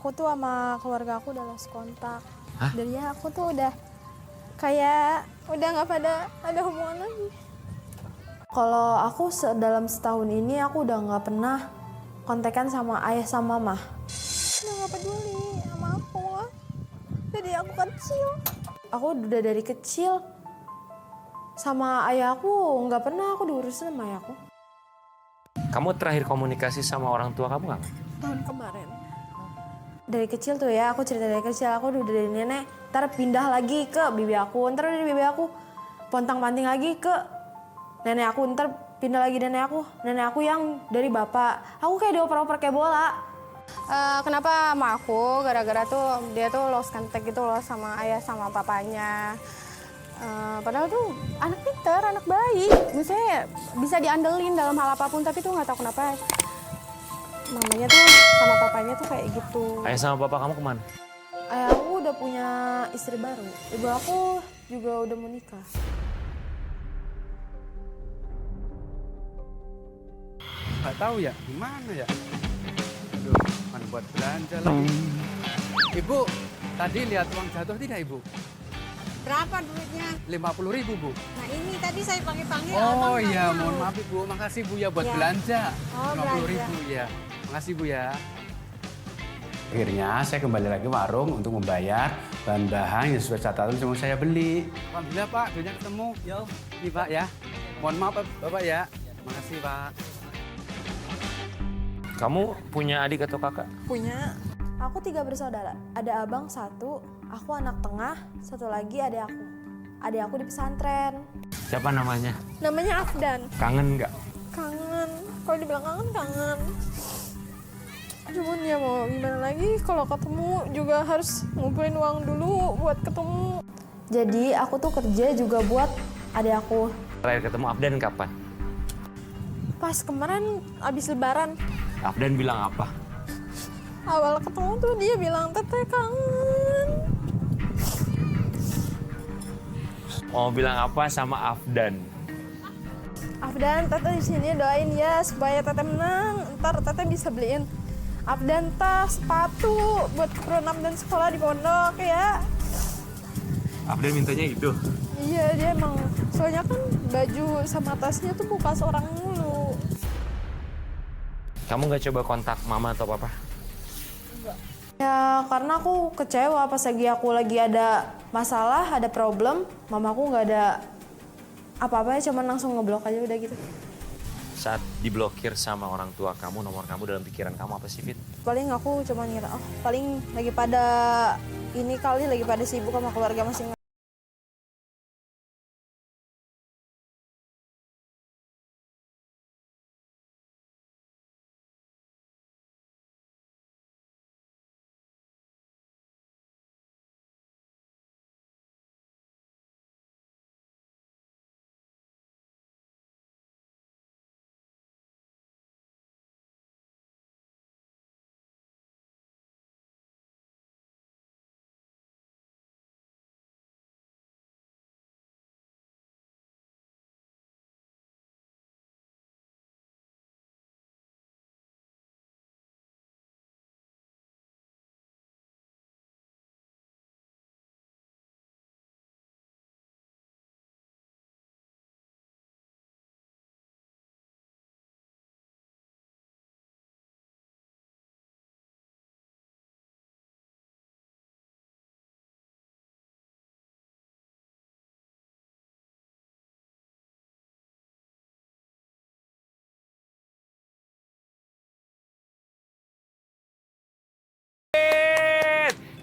aku tuh sama keluarga aku udah lost kontak. Hah? Jadi ya aku tuh udah kayak udah nggak pada ada hubungan lagi. Kalau aku dalam setahun ini aku udah nggak pernah kontekan sama ayah sama mama. Udah nggak peduli sama aku. Jadi aku kecil. Aku udah dari kecil sama ayah aku nggak pernah aku diurusin sama ayah aku. Kamu terakhir komunikasi sama orang tua kamu nggak? Tahun kemarin. Dari kecil tuh ya, aku cerita dari kecil, aku udah dari nenek, ntar pindah lagi ke bibi aku, ntar dari bibi aku pontang-panting lagi ke nenek aku, ntar pindah lagi nenek aku yang dari bapak. Aku kayak dioper-oper kayak bola. Kenapa sama aku? Gara-gara tuh dia tuh lost contact gitu loh sama ayah sama papanya. Padahal tuh anak pinter, anak baik. Misalnya bisa diandelin dalam hal apapun, tapi tuh nggak tahu kenapa mamanya tuh sama papanya tuh kayak gitu. Ayah sama bapak kamu kemana? Ayah aku udah punya istri baru. Ibu aku juga udah mau nikah. Nggak tahu ya, gimana ya? Aduh, mana buat belanja lagi. Ibu, tadi lihat uang jatuh tidak, Ibu? Berapa duitnya? 50.000, Bu. Nah ini tadi saya panggil-panggil. Oh abang nggak iya, mau. mohon maaf, Ibu. Makasih, Bu, ya buat Ya. belanja. Oh, 50.000, ya. Makasih, Bu, ya. Akhirnya saya kembali lagi warung untuk membayar bahan-bahan yang sesuai catatan yang saya beli. Alhamdulillah, Pak. Duitnya ketemu. Ya, ini, Pak, ya. Mohon maaf, Bapak, ya. Makasih, Pak. Kamu punya adik atau kakak? Punya. Aku 3 bersaudara. Ada abang 1, aku anak tengah, 1 lagi adik aku. Adik aku di pesantren. Siapa namanya? Namanya Afdan. Kangen nggak? Kangen. Kalau dibilang kangen. Cuman ya mau gimana lagi, kalau ketemu juga harus ngumpulin uang dulu buat ketemu. Jadi aku tuh kerja juga buat adik aku. Terakhir ketemu Afdan kapan? Pas kemarin abis lebaran, Afdan bilang apa? awal ketemu tuh dia bilang teteh kangen. Mau bilang apa sama Afdan? Afdan, teteh di sini doain ya supaya teteh menang. Ntar teteh bisa beliin Afdan tas, sepatu buat keperluan Afdan sekolah di pondok ya. Afdan mintanya itu. Iya dia emang, soalnya kan baju sama tasnya tuh bekas orang mulu. Kamu nggak coba kontak mama atau papa? Ya karena aku kecewa pas aku lagi ada masalah, ada problem, mamaku nggak ada apa-apa ya, cuman langsung ngeblok aja udah gitu. Saat diblokir sama orang tua kamu, nomor kamu dalam pikiran kamu apa sih, Fit? Paling aku cuman ngira, oh paling lagi pada ini kali, lagi pada sibuk sama keluarga masing-masing.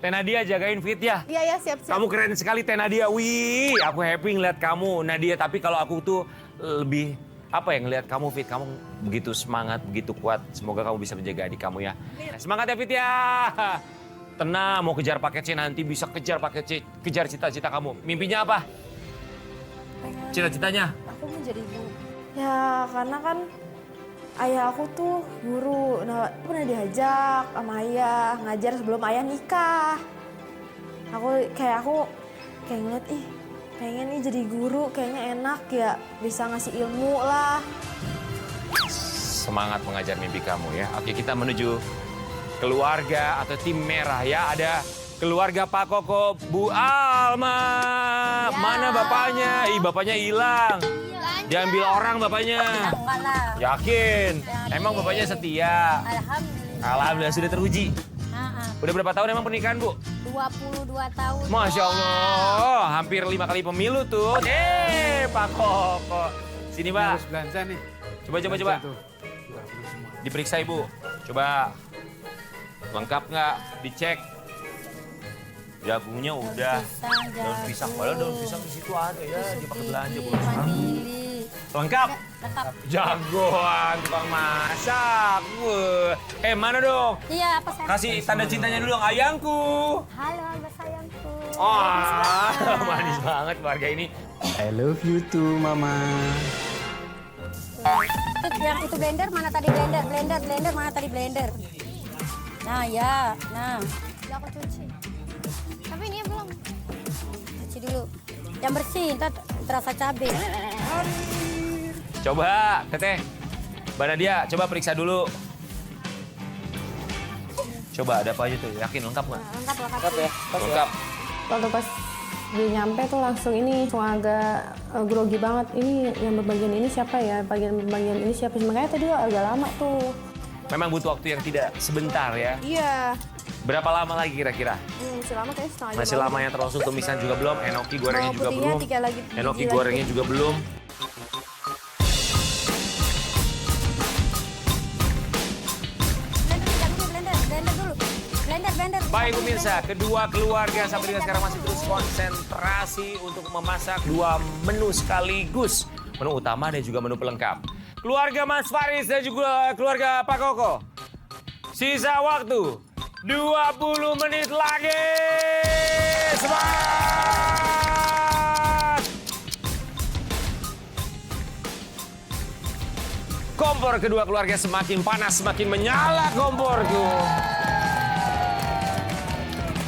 Teh Nadia jagain Fit ya. Iya ya, siap-siap. Kamu keren sekali Teh Nadia. Wih, aku happy ngeliat kamu Nadia. Tapi kalau aku tuh lebih apa ya ngeliat kamu Fit. Kamu begitu semangat, begitu kuat. Semoga kamu bisa menjaga adik kamu ya. Semangat ya Fit ya. Tenang, mau kejar paket C nanti bisa kejar paket C. Kejar cita-cita kamu. Mimpinya apa? Pengen Cita-citanya? aku menjadi guru. Ya karena kan ayah aku tuh guru, nah pernah diajak sama ayah ngajar sebelum ayah nikah. Aku kayak ngeliat, ih pengen nih jadi guru, kayaknya enak ya, bisa ngasih ilmu lah. Semangat mengajar mimpi kamu ya. Oke, kita menuju keluarga atau tim merah ya. Ada keluarga Pak Koko, Bu Alma. Mana bapaknya? Ih, bapaknya hilang. Diambil orang bapaknya. Enggak lah. Yakin? Emang bapaknya setia? Alhamdulillah. Alhamdulillah sudah teruji. Udah berapa tahun emang pernikahan, Bu? 22 tahun. Masya Allah, hampir 5 kali pemilu tuh. Pak Koko. Sini, Pak. Harus belanja nih. Coba. Belanja tuh. Diperiksa, Ibu. Coba. Lengkap nggak? Dicek. Jagungnya udah. Daun pisang. Padahal daun pisang di situ ada ya. Dipakai belanja, Bu. Vanili. Lengkap? Lengkap. Jagoan tukang masak. Wah. Mana dong? Iya, apa saya? Kasih tanda cintanya dulu dong, ayangku. Halo, Mbak sayangku. Oh, manis banget keluarga ini. I love you too, Mama. Yang itu blender mana tadi blender? Blender mana tadi blender? Nah, ya. Nah. Udah aku cuci. Tapi ini belum. Cuci dulu. Yang bersih, ntar terasa cabai. Coba, Teteh. Mbak Nadia, coba periksa dulu. Coba, ada apa aja tuh? Yakin lengkap nggak? Lengkap ya. Lengkap. Waktu pas dia nyampe tuh langsung ini agak grogi banget. Ini yang bagian ini siapa ya? Bagian ini siapa? Makanya tadi agak lama tuh. Memang butuh waktu yang tidak sebentar ya. Iya. Berapa lama lagi kira-kira? Masih lama kayaknya setengah jam. Masih lama ya, termasuk tumisan juga belum, enoki gorengnya Bawang juga putihnya belum. 3 lagi, Enoki biji lagi. gorengnya juga belum. Blender dulu. Blender. Baik pemirsa, kedua keluarga sampai dengan sekarang masih terus konsentrasi untuk memasak 2 menu sekaligus. Menu utama dan juga menu pelengkap. Keluarga Mas Faris dan juga keluarga Pak Koko. Sisa waktu 20 menit lagi. Semangat! Kompor kedua keluarga semakin panas, semakin menyala komporku.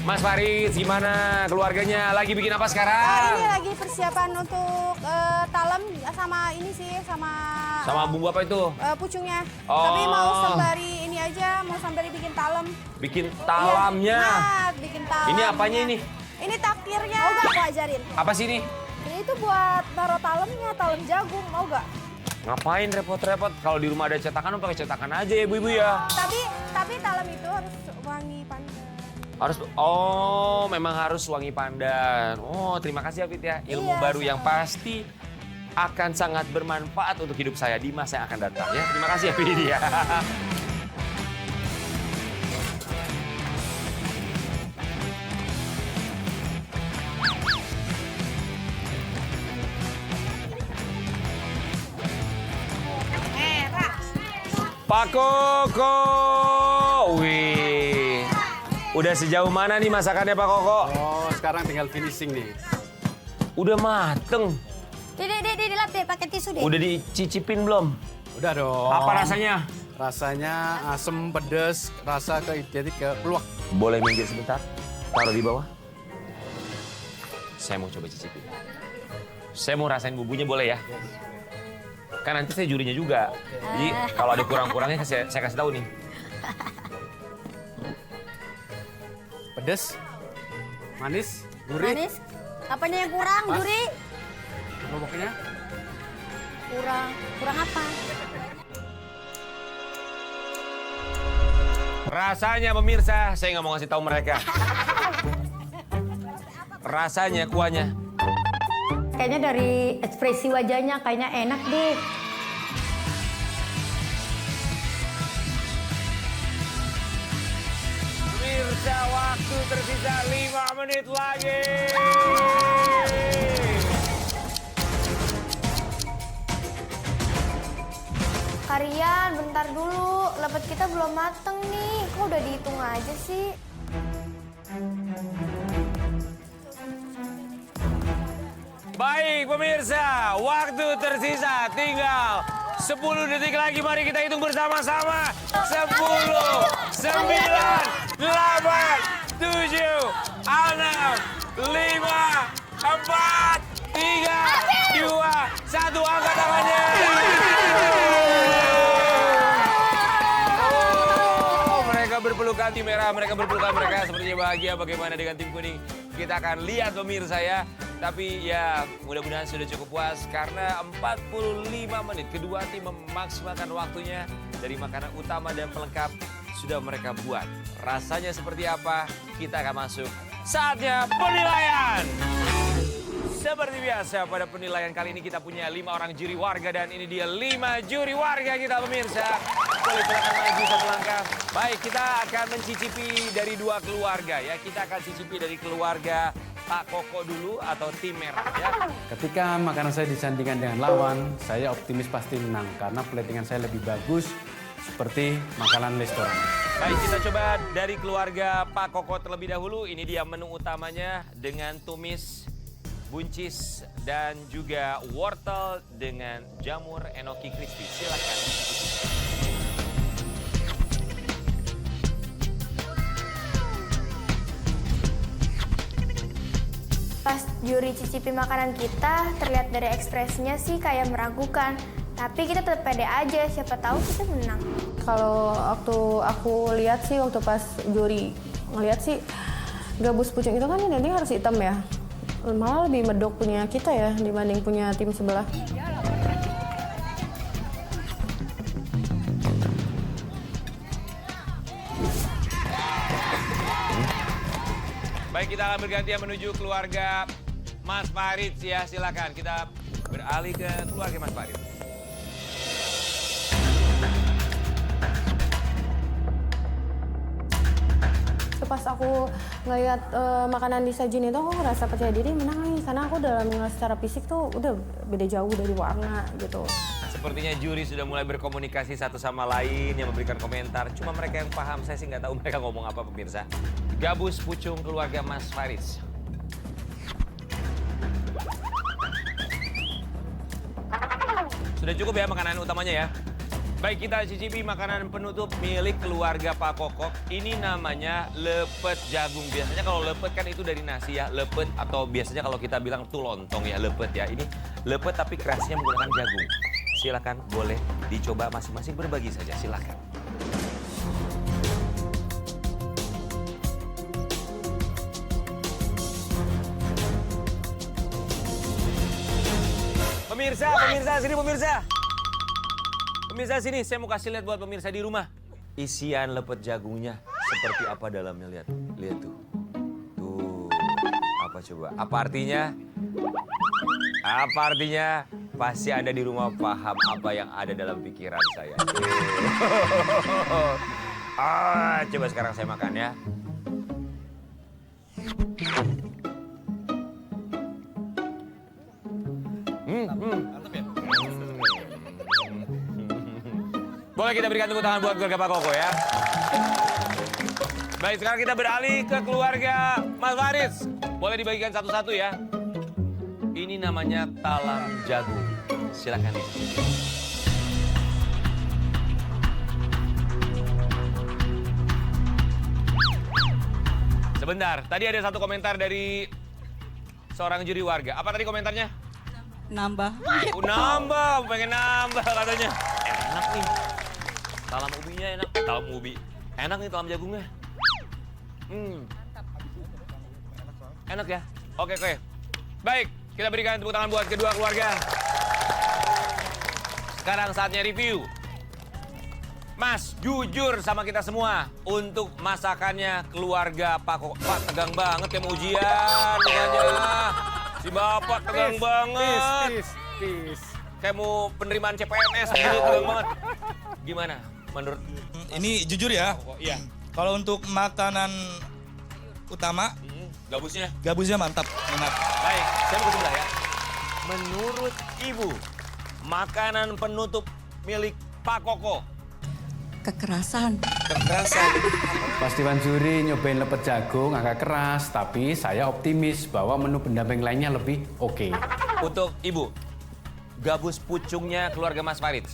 Mas Faris, gimana keluarganya? Lagi bikin apa sekarang? Ini lagi persiapan untuk talem sama ini sih sama Sama bumbu apa itu? pucungnya. Oh. Tapi mau sembari ini aja, mau sembari bikin talem. Bikin talamnya. Iya, nah, bikin talem. Ini apanya ini? Ini takirnya. Mau gak aku ajarin? Apa sih ini? Ini tuh buat taruh talemnya, talem jagung. Mau gak? Ngapain repot-repot? Kalau di rumah ada cetakan, pakai cetakan aja ya ibu-ibu ya. Tapi talem itu harus wangi pandan. Memang harus wangi pandan. Oh, terima kasih ya Fit ya. Ilmu Iya, baru yang sama. pasti akan sangat bermanfaat untuk hidup saya di masa yang akan datang ya. Terima kasih ya Fit ya. Pak Koko. Wih. Udah sejauh mana nih masakannya Pak Koko? Oh, sekarang tinggal finishing nih. Udah mateng. Dilap deh, pakai tisu deh. Udah dicicipin belum? Udah dong. Apa rasanya? Rasanya asem, pedes, rasa identik ke peluak. Boleh minggir sebentar? Taruh di bawah. Saya mau coba cicipin. Saya mau rasain bumbunya boleh ya? Kan nanti saya jurinya juga. Jadi kalau ada kurang-kurangnya saya kasih tahu nih. Pedes, manis, gurih. Manis. Apanya yang kurang, Pas. Juri? Pokoknya Kurang apa? Rasanya pemirsa, saya nggak mau ngasih tahu mereka. Rasanya kuahnya. Kayaknya dari ekspresi wajahnya kayaknya enak deh. Pemirsa, waktu tersisa 5 menit lagi. Kalian bentar dulu, lepet kita belum mateng nih. Kok udah dihitung aja sih? Baik pemirsa, waktu tersisa tinggal 10 detik lagi. Mari kita hitung bersama-sama. 10, 9, 8, 7, 6, 5, 4, 3, 2, 1. Angkat tangannya. Mereka berpelukan berpelukan tim merah, mereka berpelukan, mereka sepertinya bahagia. Bagaimana dengan tim kuning? Kita akan lihat pemirsa ya. Tapi ya mudah-mudahan sudah cukup puas karena 45 menit kedua tim memaksimalkan waktunya dari makanan utama dan pelengkap sudah mereka buat. Rasanya seperti apa? Kita akan masuk. Saatnya penilaian. Seperti biasa pada penilaian kali ini kita punya 5 orang juri warga dan ini dia 5 juri warga kita pemirsa. Boleh silakan maju satu langkah. Baik, kita akan mencicipi dari 2 keluarga ya. Kita akan cicipi dari keluarga Pak Koko dulu atau tim merah ya. Ketika makanan saya disandingkan dengan lawan, saya optimis pasti menang karena platingan saya lebih bagus seperti makanan restoran. Baik, kita coba dari keluarga Pak Koko terlebih dahulu. Ini dia menu utamanya dengan tumis, buncis, dan juga wortel dengan jamur enoki crispy. Silakan. Pas juri cicipi makanan kita, terlihat dari ekspresinya sih kayak meragukan. Tapi kita tetap pede aja, siapa tahu kita menang. Kalau waktu aku lihat sih, waktu pas juri ngeliat sih, gabus pucung itu kan ini harus hitam ya. Malah lebih medok punya kita ya dibanding punya tim sebelah. Baik, kita akan bergantian menuju keluarga Mas Farid ya. Silakan kita beralih ke keluarga Mas Farid. Pas aku ngeliat makanan disajin itu, aku ngerasa percaya diri menang nih. Karena aku dalam secara fisik tuh udah beda jauh dari warna gitu. Sepertinya juri sudah mulai berkomunikasi satu sama lain yang memberikan komentar. Cuma mereka yang paham, saya sih nggak tahu mereka ngomong apa pemirsa. Gabus pucung keluarga Mas Farid. Sudah cukup ya makanan utamanya ya. Baik, kita cicipi makanan penutup milik keluarga Pak Kokok. Ini namanya lepet jagung. Biasanya kalau lepet kan itu dari nasi ya, lepet atau biasanya kalau kita bilang tuh lontong ya, lepet ya. Ini lepet tapi kerasnya menggunakan jagung. Silakan boleh dicoba masing-masing berbagi saja, silakan. Pemirsa, sini pemirsa. Pemirsa sini, saya mau kasih lihat buat pemirsa di rumah. Isian lepet jagungnya seperti apa dalamnya, lihat. Lihat tuh. Tuh, apa coba? Apa artinya? Apa artinya? Pasti Anda di rumah paham apa yang ada dalam pikiran saya. Coba sekarang saya makan ya. Boleh kita berikan tepuk tangan buat keluarga Pak Koko ya. Baik, sekarang kita beralih ke keluarga Mas Faris. Boleh dibagikan satu-satu ya. Ini namanya talam jagung. Silakan. Sebentar, tadi ada satu komentar dari seorang juri warga. Apa tadi komentarnya? Nambah. Nambah, pengen nambah katanya. Enak nih. Talam ubinya enak. Talam ubi. Enak nih talam jagungnya. Enak ya? Oke. Baik, kita berikan tepuk tangan buat kedua keluarga. Sekarang saatnya review. Mas, jujur sama kita semua. Untuk masakannya keluarga Pak Koko. Pak, tegang banget ya mau ujian. Mukanya. Si Bapak tegang banget. Peace. Kayak mau penerimaan CPNS gitu, tegang banget. Gimana menurut? Ini jujur ya, Iya. kalau untuk makanan utama, Gabusnya? gabusnya mantap, enak. Baik, saya mau ke sebelah ya. Menurut Ibu, makanan penutup milik Pak Koko. Kekerasan. Pas Dewan Juri nyobain lepet jagung agak keras, tapi saya optimis bahwa menu pendamping lainnya lebih oke. Untuk Ibu, gabus pucungnya keluarga Mas Farid.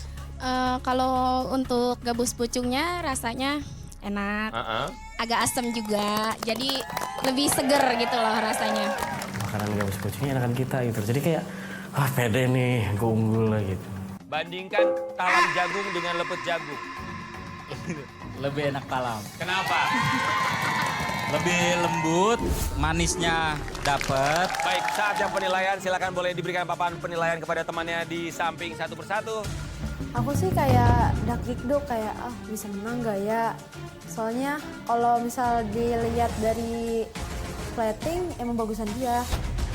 Kalau untuk gabus pucungnya rasanya enak, agak asam juga, jadi lebih seger gitu loh rasanya. Makanan gabus pucungnya enakan kita gitu, jadi kayak pede nih, gue unggul lah gitu. Bandingkan talam jagung dengan lepet jagung. Lebih enak talam. Kenapa? Lebih lembut, manisnya dapet. Baik, saatnya penilaian. Silakan boleh diberikan papan penilaian kepada temannya di samping satu persatu. Aku sih kayak dak-dikduk kayak bisa menang gak ya? Soalnya kalau misal dilihat dari plating emang bagusan dia.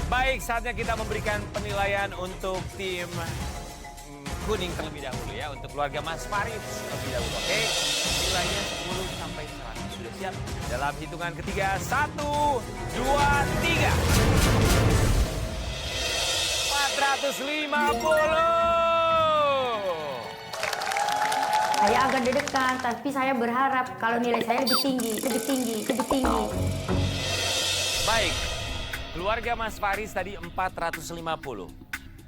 Baik, saatnya kita memberikan penilaian untuk tim kuning terlebih dahulu ya. Untuk keluarga Mas Farid terlebih dahulu, oke? Nilainya 10 sampai 100. Sudah siap? Dalam hitungan ketiga, 1, 2, 3. 450. Saya agak deg-degan, tapi saya berharap kalau nilai saya lebih tinggi, lebih tinggi, lebih tinggi. Baik, keluarga Mas Faris tadi 450.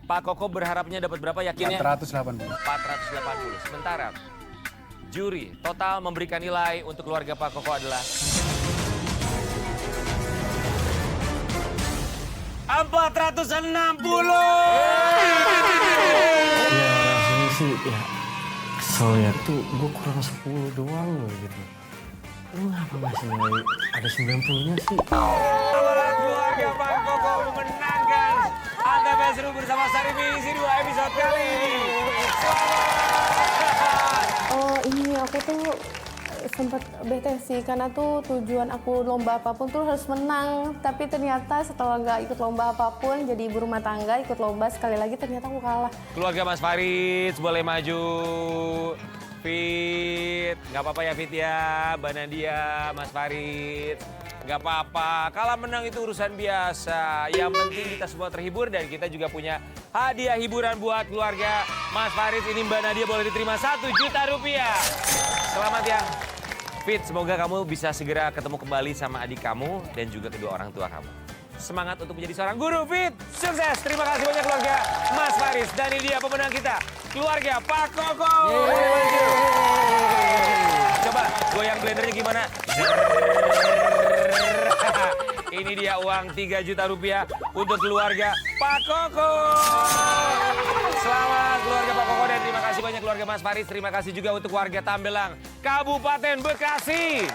Pak Koko berharapnya dapat berapa yakinnya? 480. 480. Sementara juri total memberikan nilai untuk keluarga Pak Koko adalah 460. Ya rasanya sih ya kesel ya. Tuh gue kurang 10 doang loh gitu. Lu ngapa ngasih nilai ada 90-nya sih? Keluarga Pak Koko memenangkan Antv Seru bersama Sarimi isi 2 episode kali ini. Selamat! Oh ini aku tuh sempat bete sih karena tuh tujuan aku lomba apapun tuh harus menang. Tapi ternyata setelah nggak ikut lomba apapun jadi ibu rumah tangga ikut lomba sekali lagi ternyata aku kalah. Keluarga Mas Farid boleh maju. Fit, nggak apa-apa ya Fit ya, Mbak Nadia, Mas Farid. Nggak apa-apa, kalah menang itu urusan biasa. Yang penting kita semua terhibur dan kita juga punya hadiah hiburan buat keluarga Mas Farid. Ini Mbak Nadia boleh diterima 1 juta rupiah. Selamat ya. Fit, semoga kamu bisa segera ketemu kembali sama adik kamu dan juga kedua orang tua kamu. Semangat untuk menjadi seorang guru, Fit. Sukses. Terima kasih banyak keluarga Mas Faris. Dan ini dia pemenang kita, keluarga Pak Koko. Coba goyang blendernya gimana? Ini dia uang 3 juta rupiah untuk keluarga Pak Koko. Selamat keluarga Pak Koko dan terima kasih banyak keluarga Mas Faris. Terima kasih juga untuk warga Tambelang, Kabupaten Bekasi.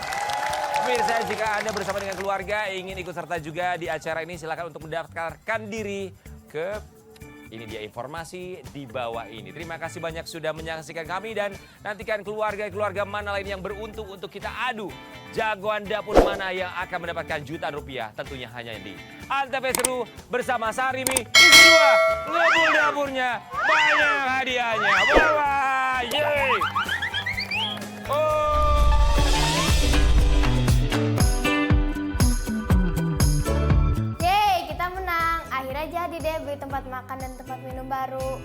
Pemirsa, jika Anda bersama dengan keluarga ingin ikut serta juga di acara ini, silakan untuk mendaftarkan diri ke ini dia informasi di bawah ini. Terima kasih banyak sudah menyaksikan kami dan nantikan keluarga-keluarga mana lain yang beruntung untuk kita adu. Jagoan dapur mana yang akan mendapatkan jutaan rupiah tentunya hanya di Antv Seru bersama Sarimi isi 2. Ngebul dapurnya, banyak hadiahnya. Bye-bye. Yeay. Oh. Jadi deh beli tempat makan dan tempat minum baru.